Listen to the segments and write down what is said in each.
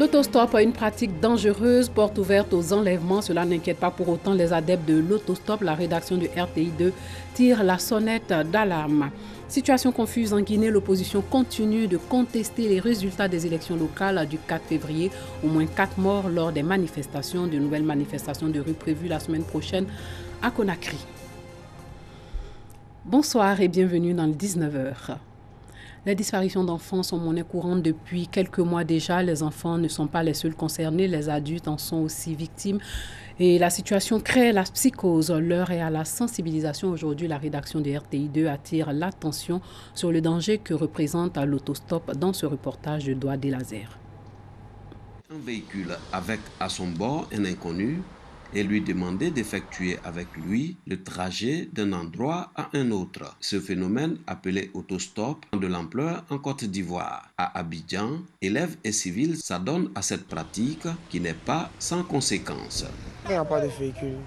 L'autostop, une pratique dangereuse, porte ouverte aux enlèvements. Cela n'inquiète pas pour autant les adeptes de l'autostop. La rédaction du RTI2 tire la sonnette d'alarme. Situation confuse en Guinée, l'opposition continue de contester les résultats des élections locales du 4 février. Au moins 4 morts lors des manifestations, de nouvelles manifestations de rue prévues la semaine prochaine à Conakry. Bonsoir et bienvenue dans le 19h. Les disparitions d'enfants sont monnaie courante depuis quelques mois déjà. Les enfants ne sont pas les seuls concernés, les adultes en sont aussi victimes. Et la situation crée la psychose. L'heure est à la sensibilisation. Aujourd'hui, la rédaction de RTI2 attire l'attention sur le danger que représente l'autostop dans ce reportage de Doigt des Lasers. Un véhicule avec à son bord un inconnu et lui demander d'effectuer avec lui le trajet d'un endroit à un autre. Ce phénomène, appelé autostop, a de l'ampleur en Côte d'Ivoire. À Abidjan, élèves et civils s'adonnent à cette pratique qui n'est pas sans conséquences. Il n'y a pas de véhicule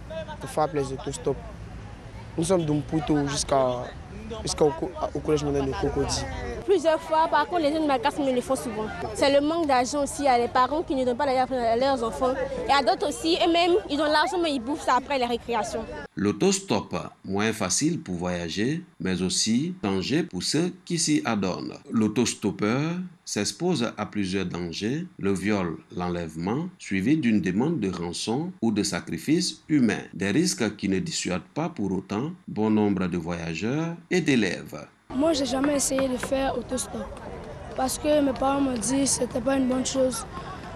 pour faire les autostops. Nous sommes d'Umputo jusqu'au collège moderne de Cocody. Plusieurs fois, par contre, les jeunes magasins me le font souvent. C'est le manque d'argent aussi. Il y a les parents qui ne donnent pas d'ailleurs à leurs enfants. Et à d'autres aussi, eux-mêmes, ils ont l'argent, mais ils bouffent ça après les récréations. L'autostop, moins facile pour voyager, mais aussi danger pour ceux qui s'y adonnent. L'autostoppeur s'expose à plusieurs dangers, le viol, l'enlèvement, suivi d'une demande de rançon ou de sacrifice humain. Des risques qui ne dissuadent pas pour autant bon nombre de voyageurs et d'élèves. Moi, j'ai jamais essayé de faire autostop parce que mes parents m'ont dit que c'était pas une bonne chose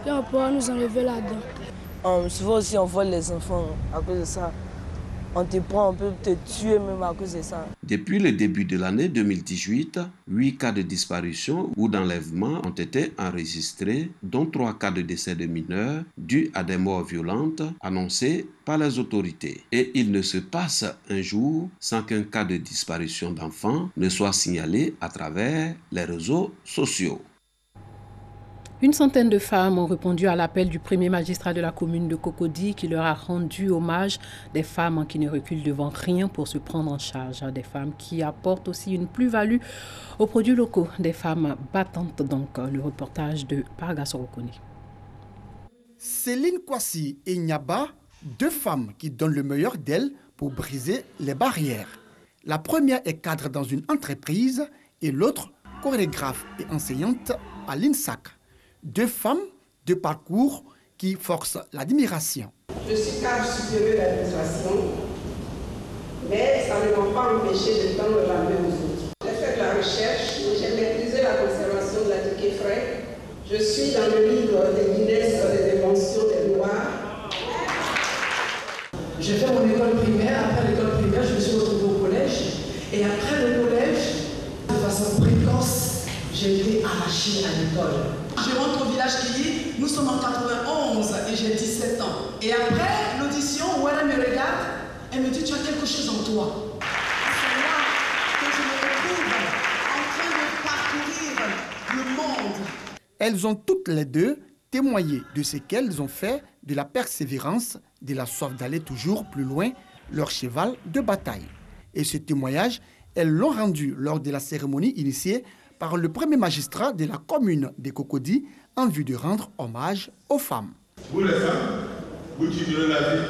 et on pourra nous enlever là-dedans. Souvent aussi, on vole les enfants à cause de ça. On te prend, on peut te tuer même à cause de ça. Depuis le début de l'année 2018, 8 cas de disparition ou d'enlèvement ont été enregistrés, dont 3 cas de décès de mineurs dus à des morts violentes annoncées par les autorités. Et il ne se passe un jour sans qu'un cas de disparition d'enfants ne soit signalé à travers les réseaux sociaux. Une centaine de femmes ont répondu à l'appel du premier magistrat de la commune de Cocody qui leur a rendu hommage. Des femmes qui ne reculent devant rien pour se prendre en charge. Des femmes qui apportent aussi une plus-value aux produits locaux. Des femmes battantes donc. Le reportage de Parga Sorokoni. Céline Kwasi et Nyaba, deux femmes qui donnent le meilleur d'elles pour briser les barrières. La première est cadre dans une entreprise et l'autre chorégraphe et enseignante à l'INSAC. Deux femmes, deux parcours qui forcent l'admiration. Je suis cadre supérieur d'administration, mais ça ne m'a pas empêché de tendre la main aux autres. J'ai fait de la recherche, j'ai maîtrisé la conservation de la ticket frais. Je suis dans le livre des Guinness des inventions des Noirs. J'ai fait mon école primaire. Après l'école primaire, je me suis retrouvée au collège. Et après le collège, de façon précoce, j'ai été arrachée à l'école. Je rentre au village Kili, nous sommes en 91 et j'ai 17 ans. Et après l'audition, où elle me regarde, elle me dit tu as quelque chose en toi. C'est là que je me retrouve en train de parcourir le monde. Elles ont toutes les deux témoigné de ce qu'elles ont fait, de la persévérance, de la soif d'aller toujours plus loin, leur cheval de bataille. Et ce témoignage, elles l'ont rendu lors de la cérémonie initiée par le premier magistrat de la commune de Cocody en vue de rendre hommage aux femmes. Vous les femmes, vous tirez la vie.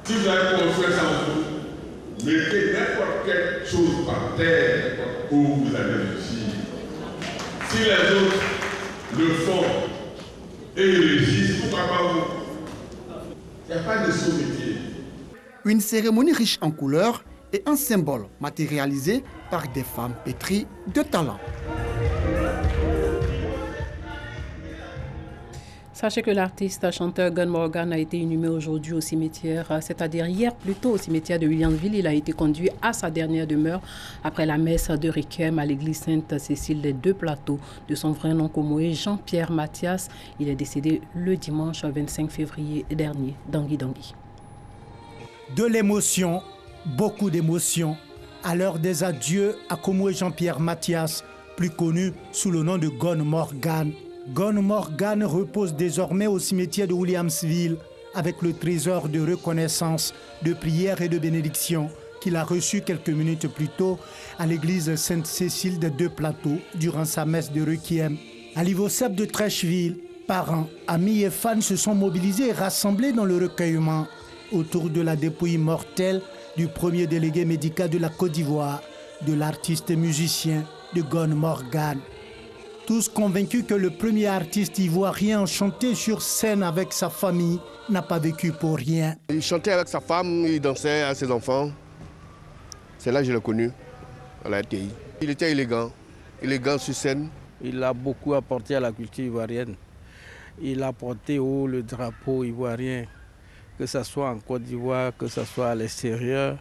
Si vous avez construit ça en vous, mettez n'importe quelle chose par terre où vous allez réussir. Si les autres le font et ils réussissent, pourquoi pas vous? Il n'y a pas de sous-métier. Une cérémonie riche en couleurs et un symbole matérialisé par des femmes pétries de talent. Sachez que l'artiste chanteur Gun Morgan a été inhumé aujourd'hui au cimetière, c'est-à-dire hier plutôt au cimetière de Williamsville. Il a été conduit à sa dernière demeure après la messe de Requiem à l'église Sainte-Cécile des Deux Plateaux. De son vrai nom commun, Jean-Pierre Mathias. Il est décédé le dimanche 25 février dernier, Dangui. De l'émotion, beaucoup d'émotion. À l'heure des adieux à Komoué Jean-Pierre Mathias, plus connu sous le nom de Gun Morgan. Gun Morgan repose désormais au cimetière de Williamsville avec le trésor de reconnaissance, de prière et de bénédiction qu'il a reçu quelques minutes plus tôt à l'église Sainte-Cécile des Deux Plateaux durant sa messe de Requiem. À l'Ivocep de Trècheville, Parents, amis et fans se sont mobilisés et rassemblés dans le recueillement autour de la dépouille mortelle du premier délégué médical de la Côte d'Ivoire, de l'artiste et musicien de Gone Morgan. Tous convaincus que le premier artiste ivoirien chanté sur scène avec sa famille n'a pas vécu pour rien. Il chantait avec sa femme, il dansait avec ses enfants. C'est là que je l'ai connu, à la RTI. Il était élégant sur scène. Il a beaucoup apporté à la culture ivoirienne. Il a porté haut le drapeau ivoirien, que ce soit en Côte d'Ivoire, que ce soit à l'extérieur.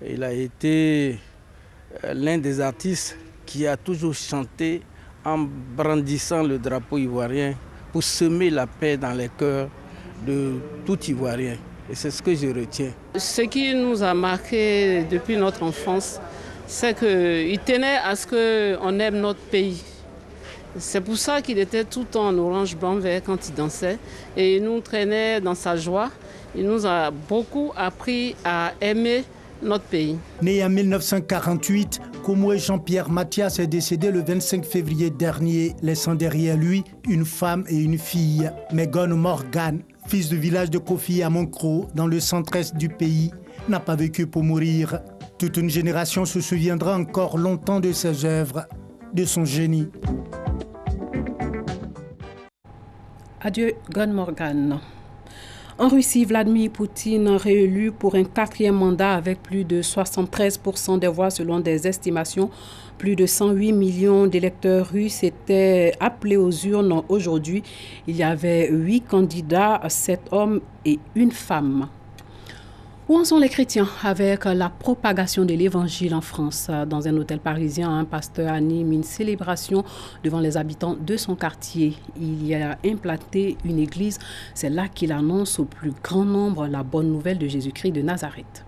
Il a été l'un des artistes qui a toujours chanté en brandissant le drapeau ivoirien pour semer la paix dans les cœurs de tout Ivoirien. Et c'est ce que je retiens. Ce qui nous a marqué depuis notre enfance, c'est qu'il tenait à ce qu'on aime notre pays. C'est pour ça qu'il était tout en orange, blanc, vert quand il dansait. Et il nous traînait dans sa joie. Il nous a beaucoup appris à aimer notre pays. Né en 1948, Komwe Jean-Pierre Mathias est décédé le 25 février dernier, laissant derrière lui une femme et une fille. Mais Gone Morgan, fils du village de Kofi à Moncro, dans le centre-est du pays, n'a pas vécu pour mourir. Toute une génération se souviendra encore longtemps de ses œuvres, de son génie. Adieu, Gone Morgan. En Russie, Vladimir Poutine réélu pour un 4e mandat avec plus de 73% des voix selon des estimations. Plus de 108 millions d'électeurs russes étaient appelés aux urnes aujourd'hui. Il y avait 8 candidats, 7 hommes et 1 femme. Où en sont les chrétiens avec la propagation de l'évangile en France? Dans un hôtel parisien, un pasteur anime une célébration devant les habitants de son quartier. Il y a implanté une église. C'est là qu'il annonce au plus grand nombre la bonne nouvelle de Jésus-Christ de Nazareth.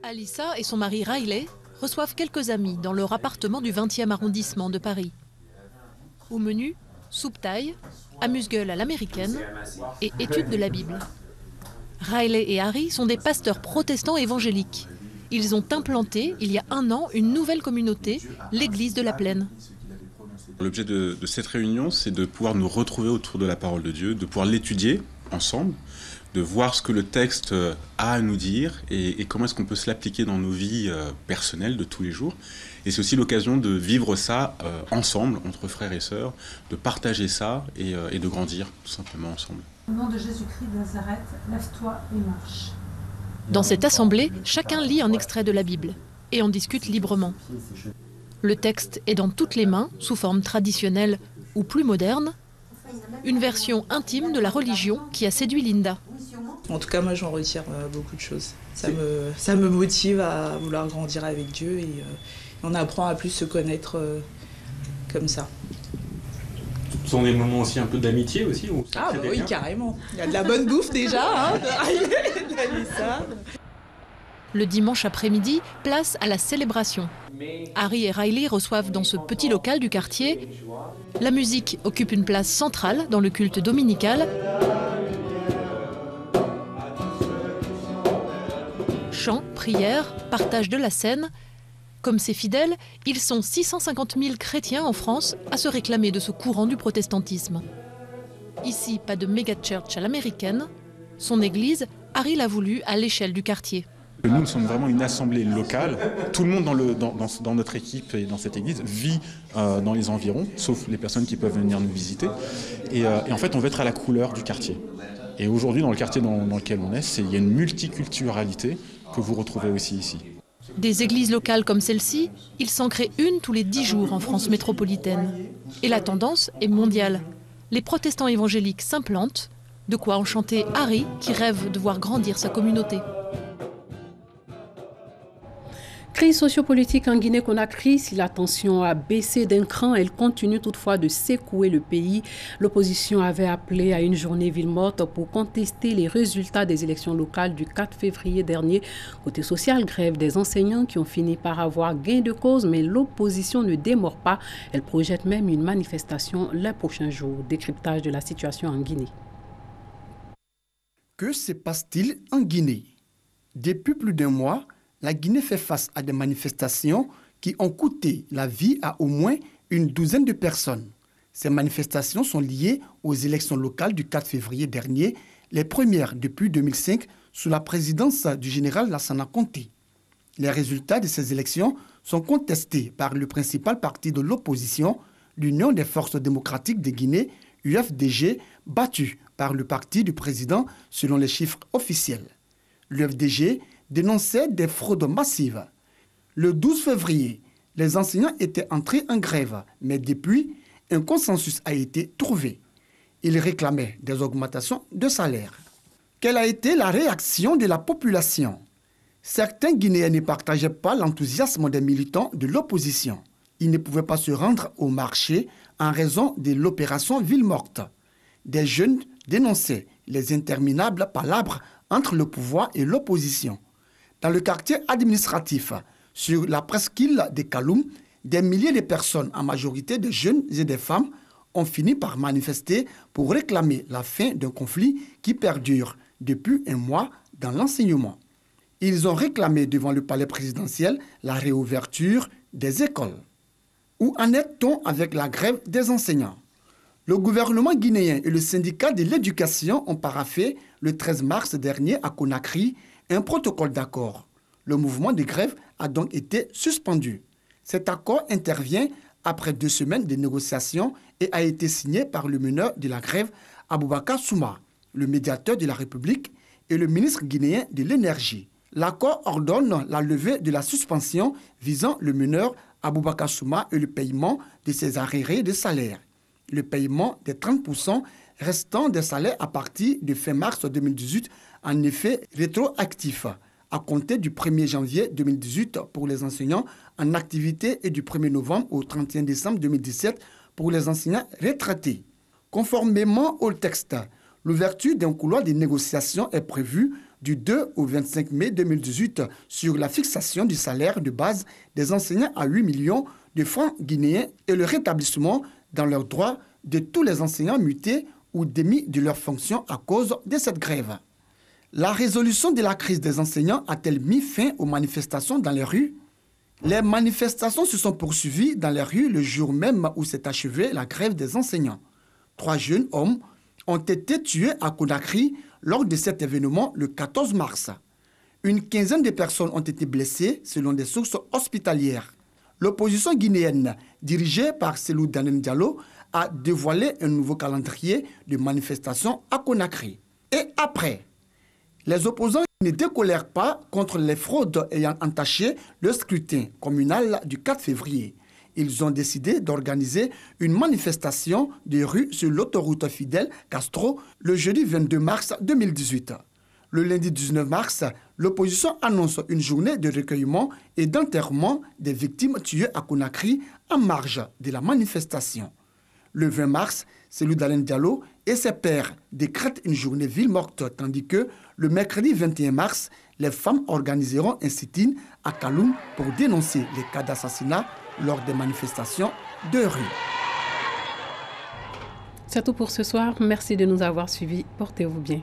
Alissa et son mari Riley reçoivent quelques amis dans leur appartement du 20e arrondissement de Paris. Au menu, soupe thaï, amuse-gueule à l'américaine et étude de la Bible. Riley et Harry sont des pasteurs protestants évangéliques. Ils ont implanté, il y a 1 an, une nouvelle communauté, l'église de la Plaine. L'objet de cette réunion, c'est de pouvoir nous retrouver autour de la parole de Dieu, de pouvoir l'étudier ensemble, de voir ce que le texte a à nous dire et comment est-ce qu'on peut se l'appliquer dans nos vies personnelles de tous les jours. Et c'est aussi l'occasion de vivre ça ensemble, entre frères et sœurs, de partager ça et de grandir tout simplement ensemble. Au nom de Jésus-Christ de Nazareth, lève-toi et marche. Dans cette assemblée, chacun lit un extrait de la Bible et en discute librement. Le texte est dans toutes les mains, sous forme traditionnelle ou plus moderne, une version intime de la religion qui a séduit Linda. En tout cas, moi, j'en retire beaucoup de choses. Ça me motive à vouloir grandir avec Dieu et on apprend à plus se connaître comme ça. Ce sont des moments aussi un peu d'amitié aussi ou ça oui, carrément. Il y a de la bonne bouffe déjà, Le dimanche après-midi, place à la célébration. Harry et Riley reçoivent dans ce petit local du quartier. La musique occupe une place centrale dans le culte dominical. Chants, prières, partage de la scène. Comme ses fidèles, ils sont 650 000 chrétiens en France à se réclamer de ce courant du protestantisme. Ici, pas de méga-church à l'américaine. Son église, Harry l'a voulu à l'échelle du quartier. Nous sommes vraiment une assemblée locale. Tout le monde dans notre équipe et dans cette église vit dans les environs, sauf les personnes qui peuvent venir nous visiter. Et en fait, on veut être à la couleur du quartier. Et aujourd'hui, dans le quartier dans lequel on est, il y a une multiculturalité que vous retrouvez aussi ici. Des églises locales comme celle-ci, il s'en crée une tous les 10 jours en France métropolitaine. Et la tendance est mondiale. Les protestants évangéliques s'implantent, de quoi enchanter Harry qui rêve de voir grandir sa communauté. Crise sociopolitique en Guinée-Conakry, si la tension a baissé d'un cran, elle continue toutefois de secouer le pays. L'opposition avait appelé à une journée ville morte pour contester les résultats des élections locales du 4 février dernier. Côté social, grève des enseignants qui ont fini par avoir gain de cause, mais l'opposition ne démord pas. Elle projette même une manifestation les prochains jours. Décryptage de la situation en Guinée. Que se passe-t-il en Guinée? Depuis plus d'1 mois, la Guinée fait face à des manifestations qui ont coûté la vie à au moins une douzaine de personnes. Ces manifestations sont liées aux élections locales du 4 février dernier, les premières depuis 2005 sous la présidence du général Lassana Conté. Les résultats de ces élections sont contestés par le principal parti de l'opposition, l'Union des forces démocratiques de Guinée, UFDG, battu par le parti du président selon les chiffres officiels. L'UFDG dénonçait des fraudes massives. Le 12 février, les enseignants étaient entrés en grève, mais depuis, un consensus a été trouvé. Ils réclamaient des augmentations de salaire. Quelle a été la réaction de la population? Certains Guinéens ne partageaient pas l'enthousiasme des militants de l'opposition. Ils ne pouvaient pas se rendre au marché en raison de l'opération Ville morte. Des jeunes dénonçaient les interminables palabres entre le pouvoir et l'opposition. Dans le quartier administratif, sur la presqu'île de Kaloum, des milliers de personnes, en majorité de jeunes et des femmes, ont fini par manifester pour réclamer la fin d'un conflit qui perdure depuis un mois dans l'enseignement. Ils ont réclamé devant le palais présidentiel la réouverture des écoles. Où en est-on avec la grève des enseignants? Le gouvernement guinéen et le syndicat de l'éducation ont paraphé le 13 mars dernier à Conakry un protocole d'accord. Le mouvement de grève a donc été suspendu. Cet accord intervient après 2 semaines de négociations et a été signé par le meneur de la grève, Aboubakar Souma, le médiateur de la République et le ministre guinéen de l'Énergie. L'accord ordonne la levée de la suspension visant le meneur Aboubakar Souma et le paiement de ses arriérés de salaire. Le paiement des 30% restants des salaires à partir de fin mars 2018 en effet rétroactif, à compter du 1er janvier 2018 pour les enseignants en activité et du 1er novembre au 31 décembre 2017 pour les enseignants retraités. Conformément au texte, l'ouverture d'un couloir de négociation est prévue du 2 au 25 mai 2018 sur la fixation du salaire de base des enseignants à 8 millions de francs guinéens et le rétablissement dans leurs droits de tous les enseignants mutés ou démis de leurs fonctions à cause de cette grève. La résolution de la crise des enseignants a-t-elle mis fin aux manifestations dans les rues? Les manifestations se sont poursuivies dans les rues le jour même où s'est achevée la grève des enseignants. 3 jeunes hommes ont été tués à Conakry lors de cet événement le 14 mars. Une quinzaine de personnes ont été blessées selon des sources hospitalières. L'opposition guinéenne, dirigée par Cellou Dalein Diallo, a dévoilé un nouveau calendrier de manifestations à Conakry. Et après, les opposants ne décolèrent pas contre les fraudes ayant entaché le scrutin communal du 4 février. Ils ont décidé d'organiser une manifestation de rue sur l'autoroute Fidel Castro le jeudi 22 mars 2018. Le lundi 19 mars, l'opposition annonce une journée de recueillement et d'enterrement des victimes tuées à Conakry en marge de la manifestation. Le 20 mars, Cellou Dalein Diallo et ses pairs décrètent une journée ville morte, tandis que le mercredi 21 mars, les femmes organiseront un sit-in à Kaloum pour dénoncer les cas d'assassinat lors des manifestations de rue. C'est tout pour ce soir. Merci de nous avoir suivis. Portez-vous bien.